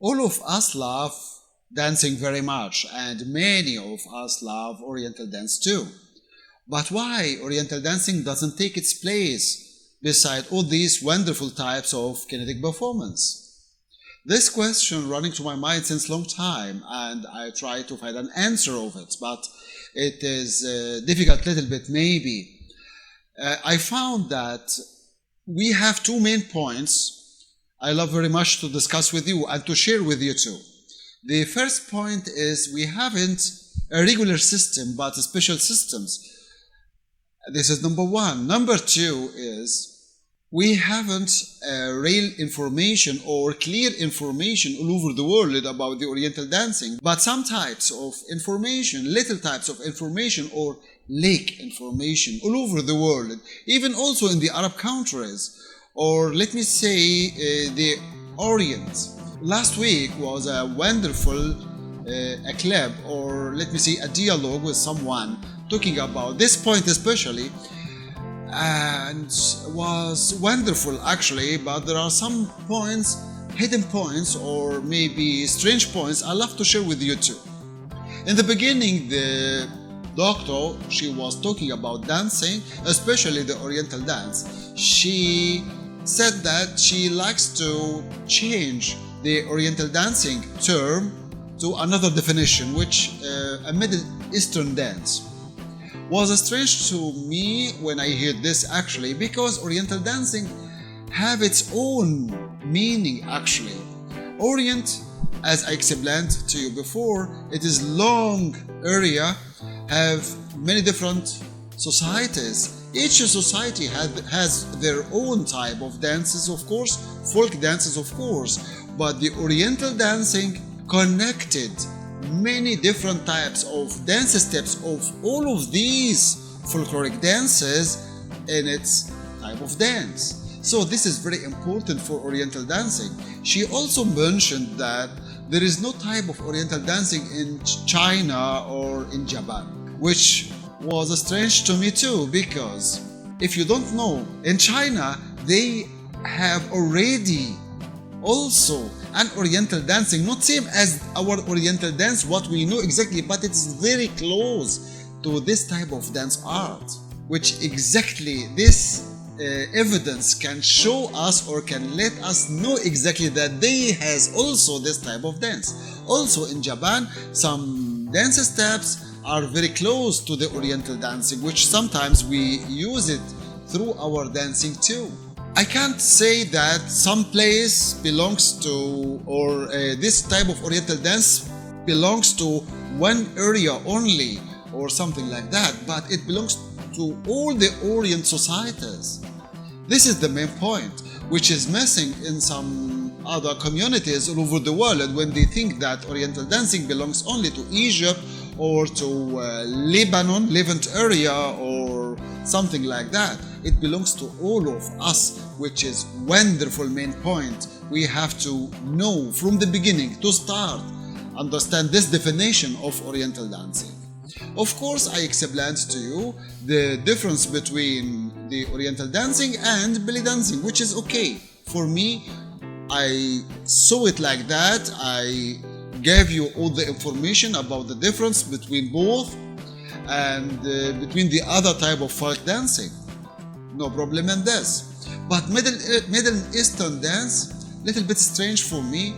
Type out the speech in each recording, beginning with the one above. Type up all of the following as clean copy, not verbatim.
All of us love dancing very much, and many of us love Oriental dance too. But why Oriental dancing doesn't take its place beside all these wonderful types of kinetic performance? This question running to my mind since long time, and I try to find an answer of it, but it is difficult little bit maybe. I found that we have two main points I love very much to discuss with you and to share with you too. The first point is we haven't a regular system but special systems. This is number one. Number two is we haven't real information or clear information all over the world about the Oriental dancing, but some types of information, little types of information or lack information all over the world, even also in the Arab countries, or let me say the Orient. Last week was a wonderful a clip, or let me say a dialogue with someone talking about this point especially, and was wonderful actually, but there are some points, hidden points or maybe strange points I love to share with you too. In the beginning, the doctor, she was talking about dancing, especially the Oriental dance. She said that she likes to change the Oriental dancing term to another definition, which a Middle Eastern dance. Was strange to me when I heard this actually, because Oriental dancing have its own meaning actually. Orient, as I explained to you before, it is long area, have many different societies. Each society has their own type of dances, of course, folk dances, of course, but the Oriental dancing connected many different types of dance steps of all of these folkloric dances in its type of dance. So this is very important for Oriental dancing. She also mentioned that there is no type of Oriental dancing in China or in Japan, which was strange to me too, because if you don't know, in China they have already also an Oriental dancing, not same as our Oriental dance what we know exactly, but it's very close to this type of dance art, which exactly this evidence can show us or can let us know exactly that they has also this type of dance. Also in Japan, some dance steps are very close to the Oriental dancing, which sometimes we use it through our dancing too. I can't say that some place belongs to, or this type of Oriental dance belongs to one area only or something like that, but it belongs to all the Orient societies. This is the main point, which is missing in some other communities all over the world when they think that Oriental dancing belongs only to Egypt or to Lebanon, Levant area or something like that. It belongs to all of us, which is wonderful main point. We have to know from the beginning to start understand this definition of Oriental dancing. Of course, I explained to you the difference between the Oriental dancing and belly dancing, which is okay. For me, I saw it like that. I gave you all the information about the difference between both and between the other type of folk dancing. No problem in this. But Middle Eastern dance, little bit strange for me.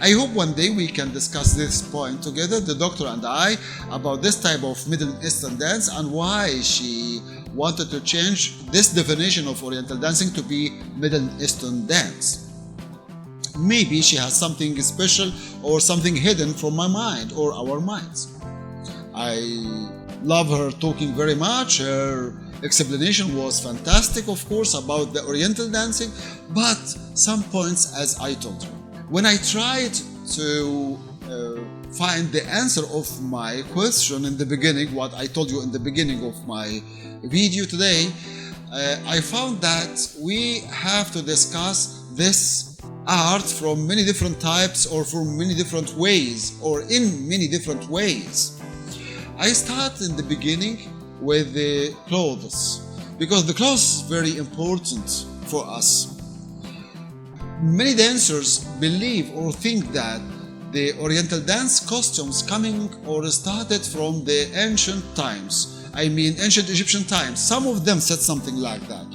I hope one day we can discuss this point together, the doctor and I, about this type of Middle Eastern dance and why she wanted to change this definition of Oriental dancing to be Middle Eastern dance. Maybe she has something special or something hidden from my mind or our minds. I love her talking very much. Her explanation was fantastic, of course, about the Oriental dancing, but some points as I told you. When I tried to find the answer of my question in the beginning, what I told you in the beginning of my video today, I found that we have to discuss this art from many different types or from many different ways or in many different ways. I start in the beginning with the clothes, because the clothes is very important for us. Many dancers believe or think that the Oriental dance costumes coming or started from the ancient times. I mean ancient Egyptian times. Some of them said something like that.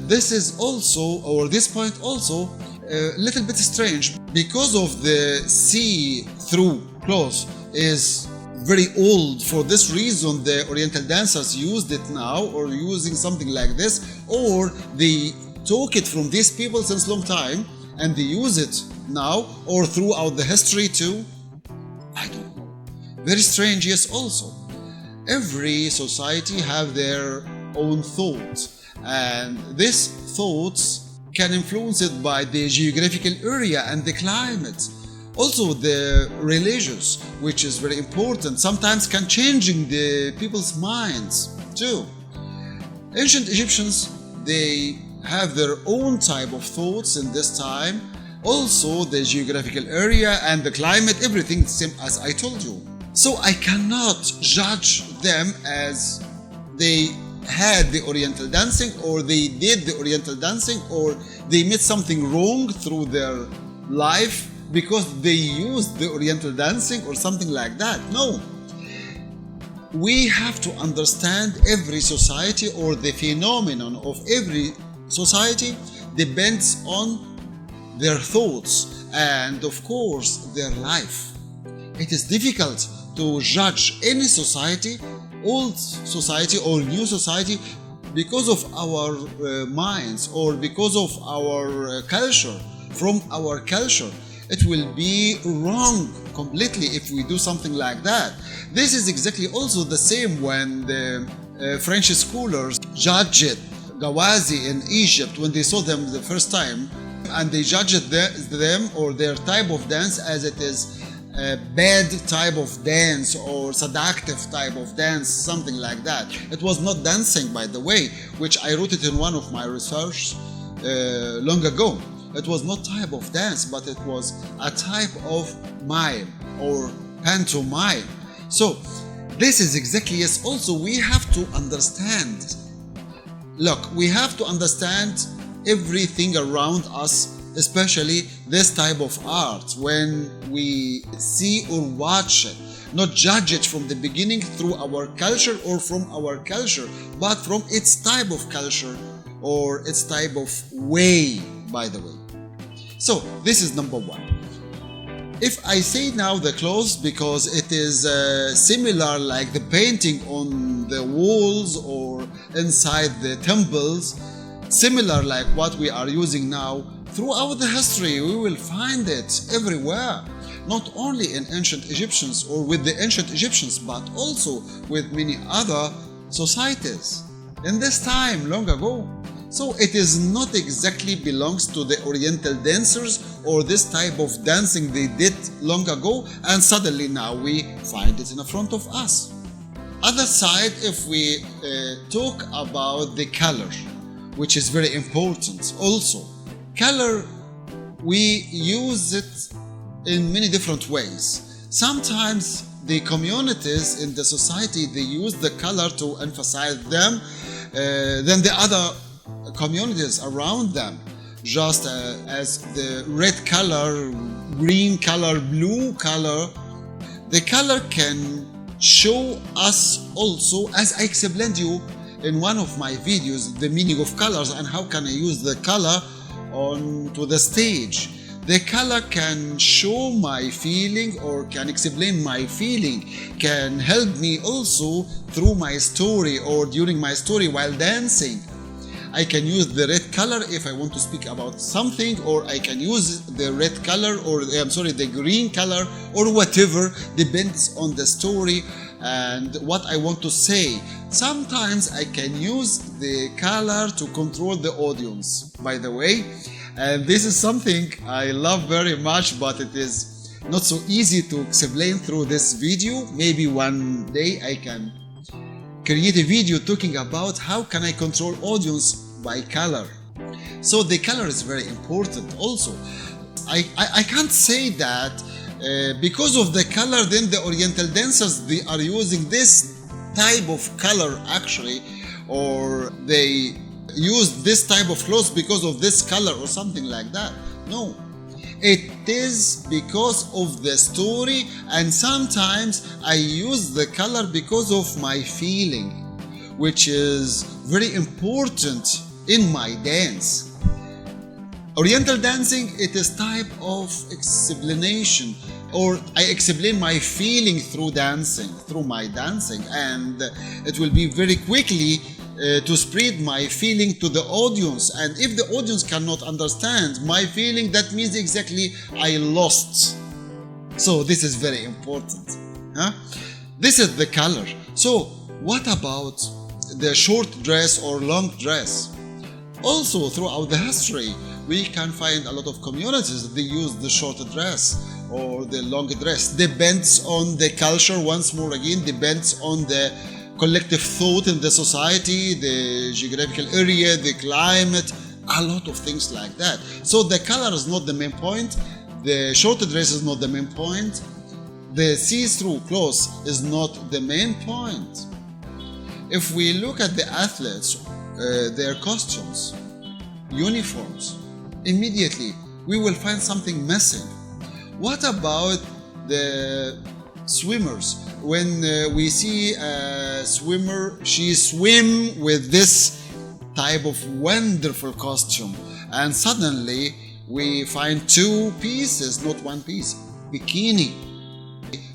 This is also, or this point also, a little bit strange because of the see-through clothes is very old. For this reason the Oriental dancers used it now or using something like this, or they took it from these people since long time and they use it now or throughout the history too. I don't know. Very strange, yes. Also, every society have their own thoughts, and these thoughts can influence it by the geographical area and the climate. Also the religious, which is very important, sometimes can changing the people's minds too. Ancient Egyptians, they have their own type of thoughts in this time. Also the geographical area and the climate, everything the same as I told you. So I cannot judge them as they had the Oriental dancing or they did the Oriental dancing or they made something wrong through their life because they used the Oriental dancing or something like that. No. We have to understand every society or the phenomenon of every society depends on their thoughts and of course their life. It is difficult to judge any society, old society or new society, because of our minds or because of our culture. From our culture, it will be wrong completely if we do something like that. This is exactly also the same when the French scholars judged Gawazi in Egypt when they saw them the first time, and they judged them or their type of dance as it is a bad type of dance or seductive type of dance, something like that. It was not dancing, by the way, which I wrote it in one of my research long ago. It was not type of dance, but it was a type of mime or pantomime. So this is exactly, yes, also we have to understand. Look, we have to understand everything around us, especially this type of art, when we see or watch it. Not judge it from the beginning through our culture or from our culture, but from its type of culture or its type of way, by the way. So this is number one. If I say now the clothes because it is similar like the painting on the walls or inside the temples, similar like what we are using now, throughout the history we will find it everywhere. Not only in ancient Egyptians or with the ancient Egyptians, but also with many other societies in this time long ago. So it is not exactly belongs to the Oriental dancers or this type of dancing they did long ago and suddenly now we find it in front of us. Other side, if we talk about the color, which is very important also. Color, we use it in many different ways. Sometimes the communities in the society, they use the color to emphasize them than the other communities around them, just as the red color, green color, blue color. The color can show us also, as I explained you in one of my videos, the meaning of colors and how can I use the color onto the stage. The color can show my feeling or can explain my feeling, can help me also through my story or during my story while dancing. I can use the red color if I want to speak about something, or I can use the red color or the green color or whatever, depends on the story and what I want to say. Sometimes I can use the color to control the audience, by the way, and this is something I love very much, but it is not so easy to explain through this video. Maybe one day I can create a video talking about how can I control audience by color. So the color is very important also. I can't say that because of the color then the Oriental dancers they are using this type of color actually, or they use this type of clothes because of this color or something like that. No. It is because of the story, and sometimes I use the color because of my feeling, which is very important in my dance. Oriental dancing, it is type of explanation, or I explain my feeling through dancing, through my dancing, and it will be very quickly to spread my feeling to the audience. And if the audience cannot understand my feeling, that means exactly I lost. So this is very important. This is the color. So what about the short dress or long dress? Also, throughout the history, we can find a lot of communities that they use the short dress or the long dress. Depends on the culture, once more again, depends on the collective thought in the society, the geographical area, the climate, a lot of things like that. So the color is not the main point, the short dress is not the main point, the see-through clothes is not the main point. If we look at the athletes, their costumes, uniforms, immediately we will find something missing. What about the swimmers? When we see a swimmer, she swim with this type of wonderful costume, and suddenly we find two pieces, not one piece, bikini.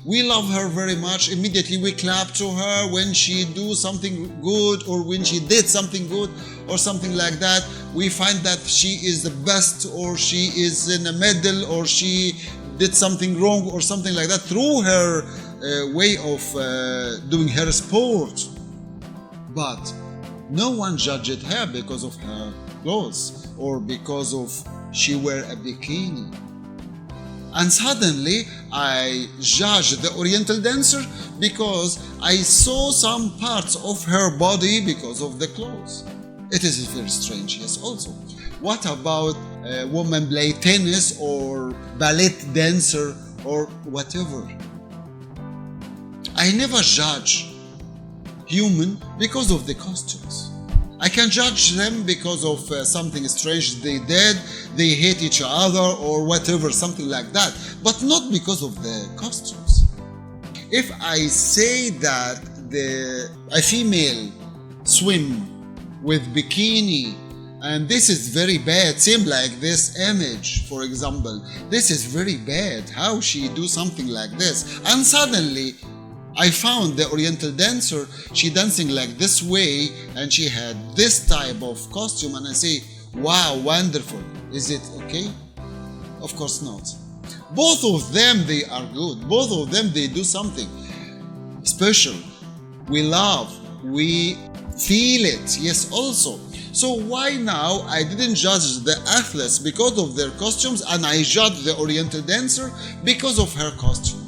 We love her very much. Immediately we clap to her when she do something good, or when she did something good or something like that. We find that she is the best, or she is in a medal, or she did something wrong or something like that through her way of doing her sport. But no one judged her because of her clothes or because of she wear a bikini. And suddenly I judge the Oriental dancer because I saw some parts of her body because of the clothes. It is very strange, yes, also. What about a woman play tennis or ballet dancer or whatever? I never judge human because of the costumes. I can judge them because of something strange they did, they hate each other or whatever, something like that, but not because of the costumes. If I say that a female swim with bikini and this is very bad, same like this image, for example, this is very bad, how she do something like this, and suddenly I found the Oriental dancer, she dancing like this way and she had this type of costume, and I say, wow, wonderful. Is it okay? Of course not. Both of them, they are good. Both of them, they do something special. We love, we feel it, yes, also. So why now I didn't judge the athletes because of their costumes and I judged the Oriental dancer because of her costume?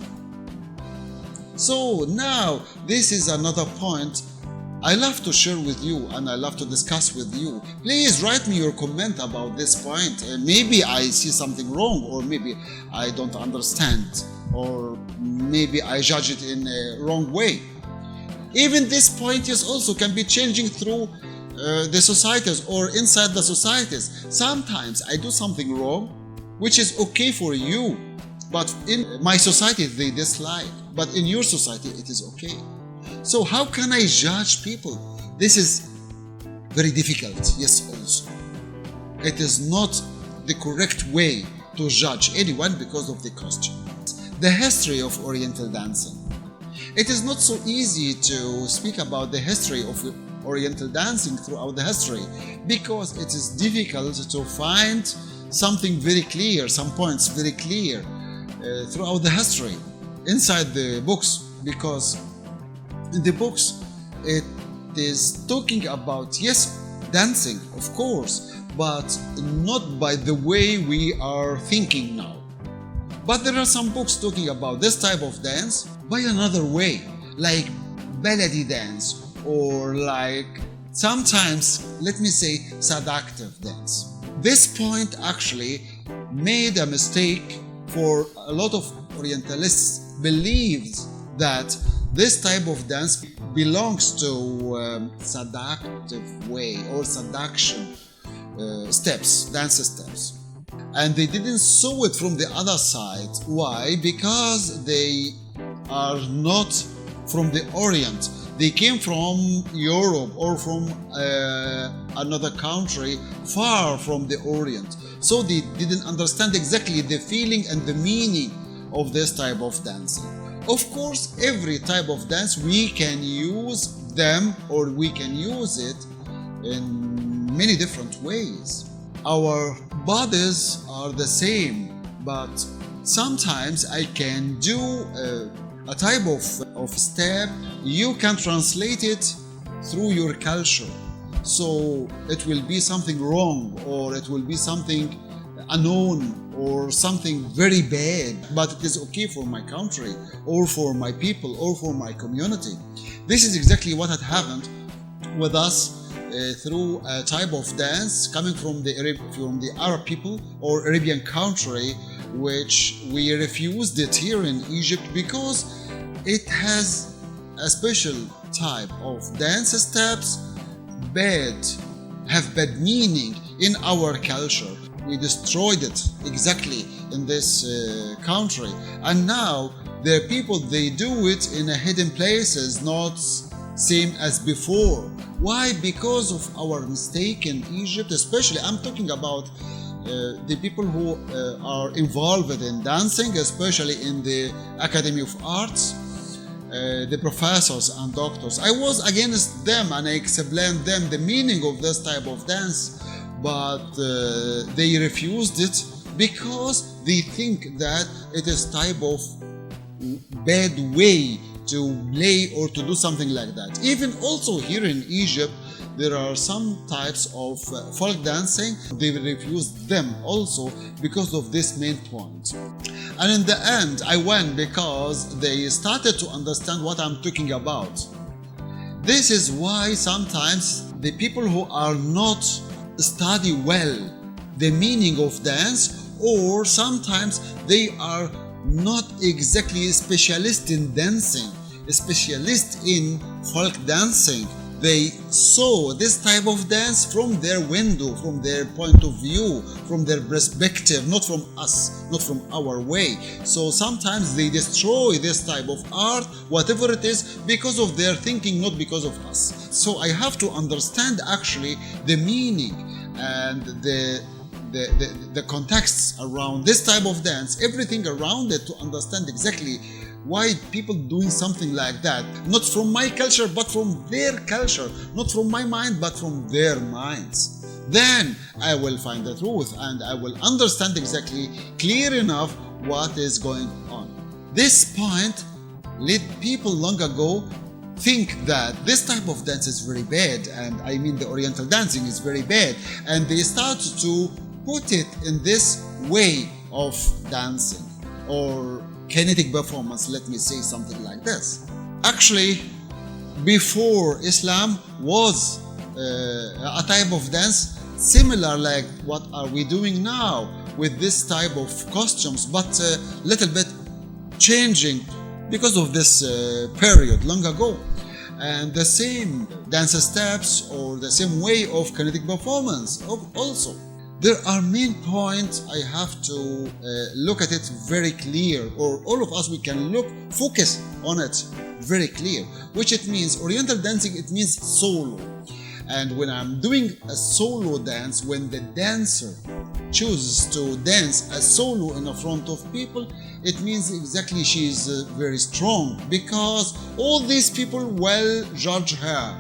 So now this is another point I love to share with you and I love to discuss with you. Please write me your comment about this point. Maybe I see something wrong, or maybe I don't understand, or maybe I judge it in a wrong way. Even this point is also can be changing through the societies or inside the societies. Sometimes I do something wrong which is okay for you, but in my society they dislike, but in your society it is okay. So how can I judge people? This is very difficult, yes, also. It is not the correct way to judge anyone because of the costume. The history of Oriental dancing. It is not so easy to speak about the history of Oriental dancing throughout the history because it is difficult to find something very clear, some points very clear throughout the history inside the books, because in the books it is talking about, yes, dancing, of course, but not by the way we are thinking now. But there are some books talking about this type of dance by another way, like ballet dance, or like sometimes, let me say, seductive dance. This point actually made a mistake for a lot of Orientalists believed that this type of dance belongs to seductive way or seduction steps, dance steps. and they didn't saw it from the other side. Why? Because they are not from the Orient. They came from Europe or from another country far from the Orient. So they didn't understand exactly the feeling and the meaning of this type of dancing. Of course, every type of dance we can use them, or we can use it in many different ways. Our bodies are the same, but sometimes I can do a type of step. You can translate it through your culture, so it will be something wrong, or it will be something unknown, or something very bad, but it is okay for my country, or for my people, or for my community. This is exactly what had happened with us through a type of dance coming from the Arab people or Arabian country, which we refused it here in Egypt because it has a special type of dance steps have bad meaning in our culture. We destroyed it exactly in this country, and now the people, they do it in a hidden places, not same as before. Why? Because of our mistake in Egypt. Especially I'm talking about the people who are involved in dancing, especially in the Academy of Arts, the professors and doctors. I was against them and I explained them the meaning of this type of dance, but they refused it because they think that it is type of bad way to play or to do something like that. Even also here in Egypt, there are some types of folk dancing. They refused them also because of this main point. And in the end, I went because they started to understand what I'm talking about. This is why sometimes the people who are not study well the meaning of dance, or sometimes they are not exactly a specialist in dancing, a specialist in folk dancing. They saw this type of dance from their window, from their point of view, from their perspective, not from us, not from our way. So sometimes they destroy this type of art, whatever it is, because of their thinking, not because of us. So I have to understand actually the meaning and the contexts around this type of dance, everything around it, to understand exactly why people doing something like that, not from my culture but from their culture, not from my mind but from their minds. Then I will find the truth and I will understand exactly clear enough what is going on. This point led people long ago think that this type of dance is very bad, and I mean the Oriental dancing is very bad, and they start to put it in this way of dancing or kinetic performance, let me say something like this. Actually, before Islam was a type of dance similar like what are we doing now with this type of costumes, but a little bit changing because of this period long ago. And the same dance steps or the same way of kinetic performance also. There are main points I have to look at it very clear, or all of us we can focus on it very clear, which it means Oriental dancing, it means solo. And when I'm doing a solo dance, when the dancer chooses to dance a solo in the front of people, it means exactly she is very strong, because all these people will judge her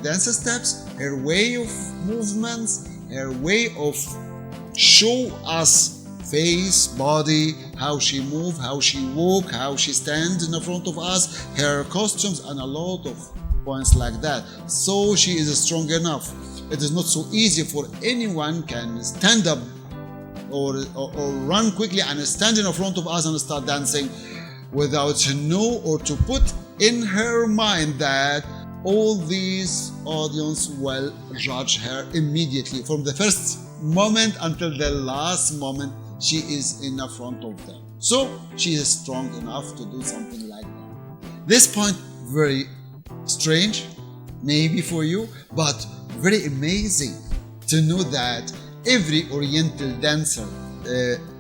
dance steps, her way of movements, her way of show us face, body, how she move, how she walk, how she stand in the front of us, her costumes, and a lot of points like that. So she is strong enough. It is not so easy for anyone can stand up or run quickly and stand in front of us and start dancing without to know or to put in her mind that all these audience will judge her immediately from the first moment until the last moment she is in the front of them. So she is strong enough to do something like that. This point very strange maybe for you, but very amazing to know that every Oriental dancer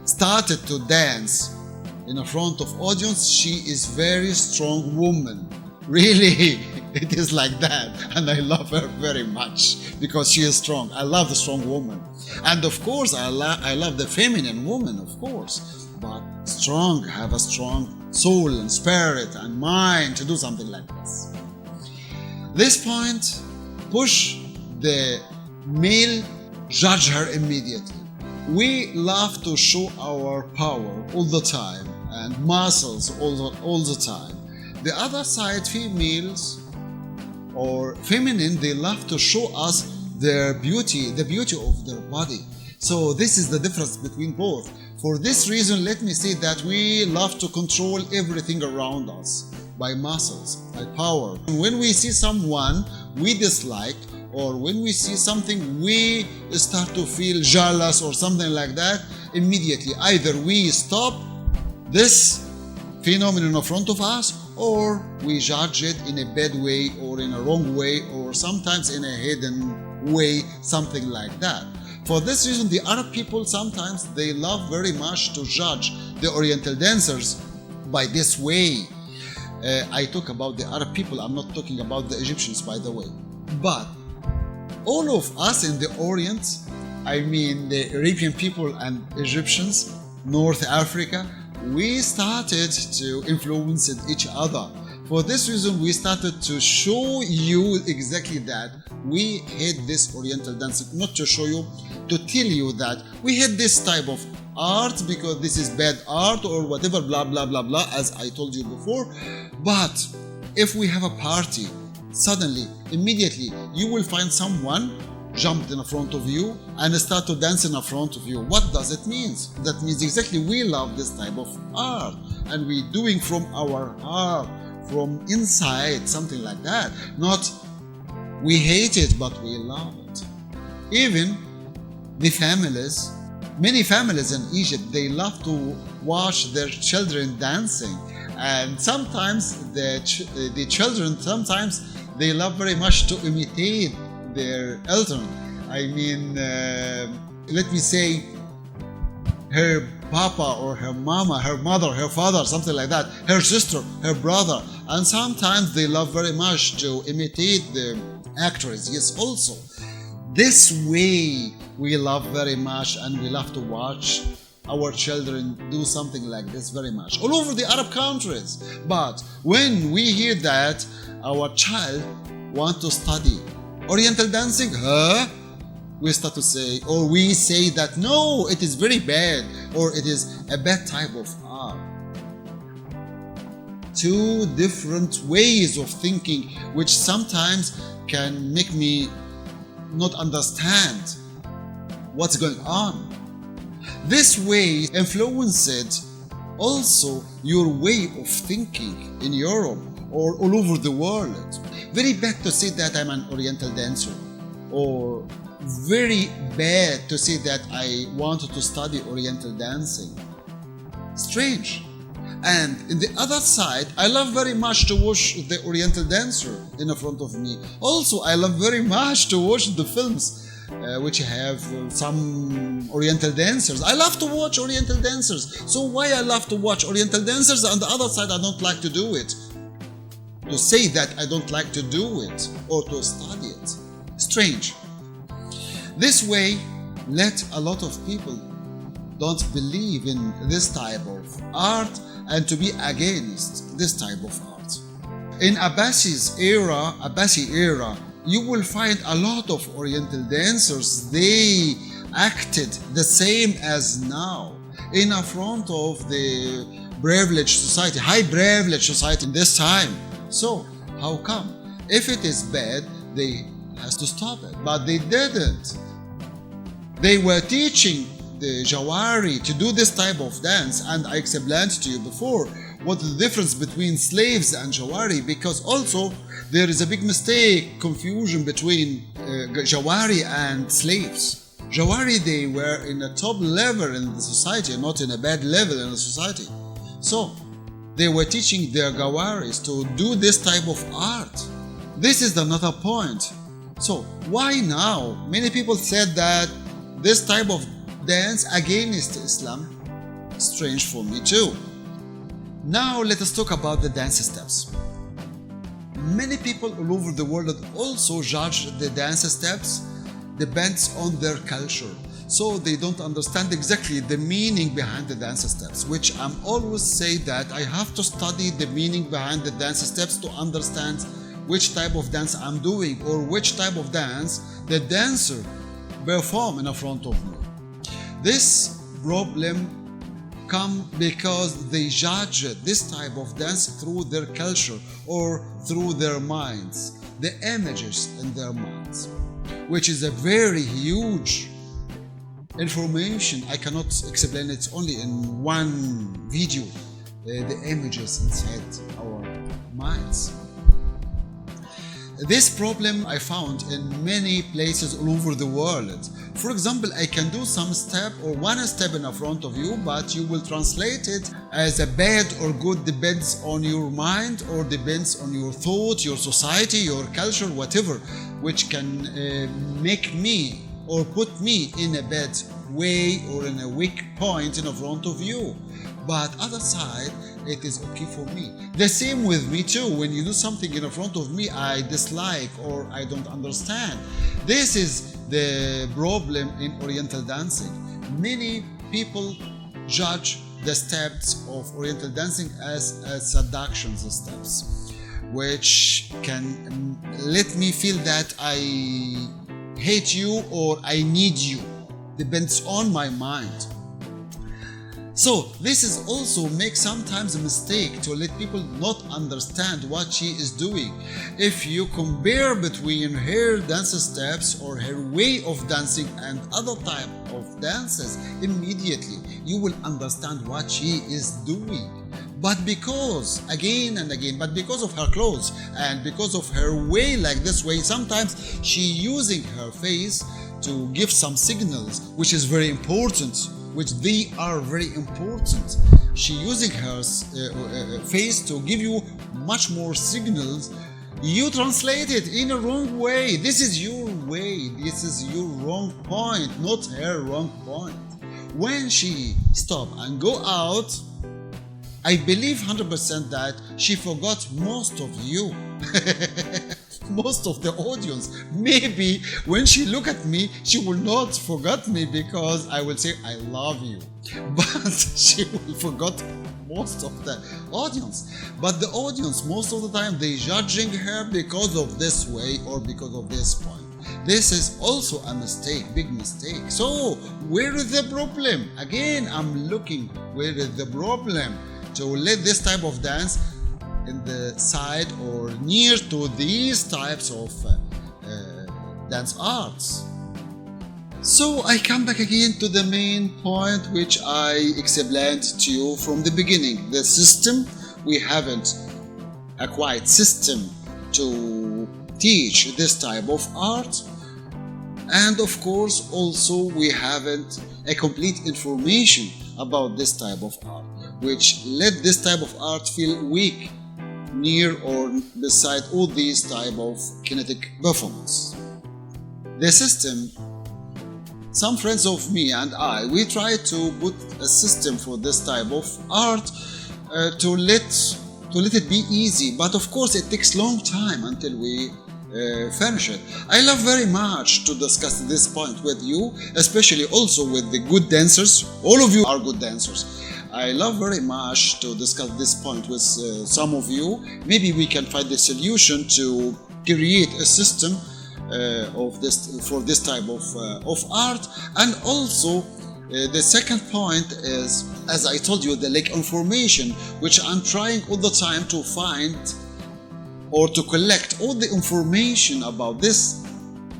started to dance in front of audience, she is very strong woman. Really, it is like that, and I love her very much because she is strong. I love the strong woman, and of course I love the feminine woman, of course, but strong, have a strong soul and spirit and mind to do something like this. This point push the male judge her immediately. We love to show our power all the time and muscles all the time. The other side, females or feminine, they love to show us their beauty, the beauty of their body. So this is the difference between both. For this reason, let me say that we love to control everything around us by muscles, by power. When we see someone we dislike, or when we see something we start to feel jealous or something like that, immediately either we stop this phenomenon in front of us, or we judge it in a bad way or in a wrong way, or sometimes in a hidden way, something like that. For this reason, the Arab people sometimes they love very much to judge the Oriental dancers by this way. I talk about the Arab people, I'm not talking about the Egyptians, by the way. But all of us in the Orient, I mean the Arabian people and Egyptians, North Africa, we started to influence each other. For this reason, we started to show you exactly that we hate this Oriental dance, not to show you, to tell you that we hate this type of art because this is bad art or whatever, blah blah blah blah, as I told you before. But if we have a party, suddenly, immediately, you will find someone jumped in front of you and start to dance in front of you. What does it mean? That means exactly we love this type of art and we doing from our heart, from inside, something like that. Not we hate it, but we love it. Even the families, many families in Egypt, they love to watch their children dancing, and sometimes the children, sometimes they love very much to imitate their elder. I mean, let me say, her papa or her mama, her mother, her father, something like that, her sister, her brother, and sometimes they love very much to imitate the actress. Yes, also. This way we love very much, and we love to watch our children do something like this very much all over the Arab countries. But when we hear that our child want to study Oriental dancing, we start to say, or we say that no, it is very bad, or it is a bad type of art. Two different ways of thinking, which sometimes can make me not understand what's going on. This way influenced also your way of thinking in Europe or all over the world. Very bad to say that I'm an Oriental dancer, or very bad to say that I wanted to study Oriental dancing. Strange. And in the other side, I love very much to watch the Oriental dancer in front of me. Also, I love very much to watch the films which have some Oriental dancers. I love to watch Oriental dancers. So why I love to watch Oriental dancers, and on the other side I don't like to do it? To say that I don't like to do it or to study it. Strange. This way, let a lot of people don't believe in this type of art and to be against this type of art. In Abbasi era, you will find a lot of Oriental dancers. They acted the same as now in front of the privileged society, high privileged society in this time. So, how come? If it is bad, they has to stop it. But they didn't. They were teaching the Jawari to do this type of dance, and I explained to you before what the difference between slaves and Jawari, because also there is a big mistake, confusion between Jawari and slaves. Jawari, they were in a top level in the society, not in a bad level in the society. So, they were teaching their Gawaris to do this type of art. This is another point. So, why now? Many people said that this type of dance against Islam, strange for me too. Now let us talk about the dance steps. Many people all over the world also judge the dance steps depends on their culture. So they don't understand exactly the meaning behind the dance steps, which I'm always say that I have to study the meaning behind the dance steps to understand which type of dance I'm doing or which type of dance the dancer perform in front of me. This problem come because they judge this type of dance through their culture or through their minds, the images in their minds, which is a very huge information. I cannot explain it only in one video, the images inside our minds. This problem I found in many places all over the world. For example, I can do some step or one step in front of you, but you will translate it as a bad or good, depends on your mind or depends on your thought, your society, your culture, whatever, which can make me or put me in a bad way or in a weak point in front of you. But other side, it is okay for me. The same with me too. When you do something in front of me I dislike or I don't understand. This is the problem in Oriental dancing. Many people judge the steps of Oriental dancing as seduction steps, which can let me feel that I hate you or I need you. Depends on my mind. So this is also make sometimes a mistake to let people not understand what she is doing. If you compare between her dance steps or her way of dancing and other type of dances, immediately you will understand what she is doing. But because, again and again, but because of her clothes and because of her way like this way, sometimes she using her face to give some signals, which is very important, which they are very important. She using her face to give you much more signals. You translate it in a wrong way. This is your way. This is your wrong point, not her wrong point. When she stop and go out, I believe 100% that she forgot most of you. Most of the audience. Maybe when she look at me, she will not forget me because I will say I love you. But she will forget most of the audience. But the audience, most of the time, they judging her because of this way or because of this point. This is also a mistake, big mistake. So where is the problem? Again, I'm looking where is the problem to let this type of dance in the side or near to these types of dance arts. So I come back again to the main point which I explained to you from the beginning. The system, we haven't a quiet system to teach this type of art, and of course also we haven't a complete information about this type of art, which let this type of art feel weak near or beside all these type of kinetic performance. The system, some friends of me and I, we try to put a system for this type of art to let it be easy, but of course it takes long time until we finish it. I love very much to discuss this point with you, especially also with the good dancers. All of you are good dancers. I love very much to discuss this point with some of you. Maybe we can find the solution to create a system of this for this type of art. And also the second point is, as I told you, the lack of information, which I'm trying all the time to find or to collect all the information about this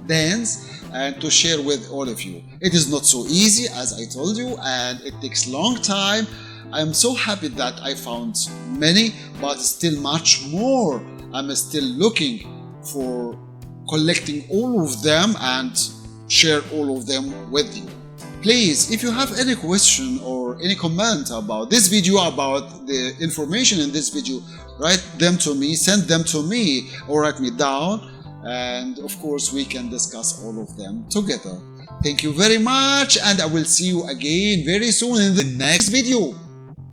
dance and to share with all of you. It is not so easy, as I told you, and it takes long time. I'm so happy that I found many, but still much more. I'm still looking for collecting all of them and share all of them with you. Please, if you have any question or any comment about this video, about the information in this video, write them to me, send them to me, or write me down, and of course we can discuss all of them together. Thank you very much, and I will see you again very soon in the next video.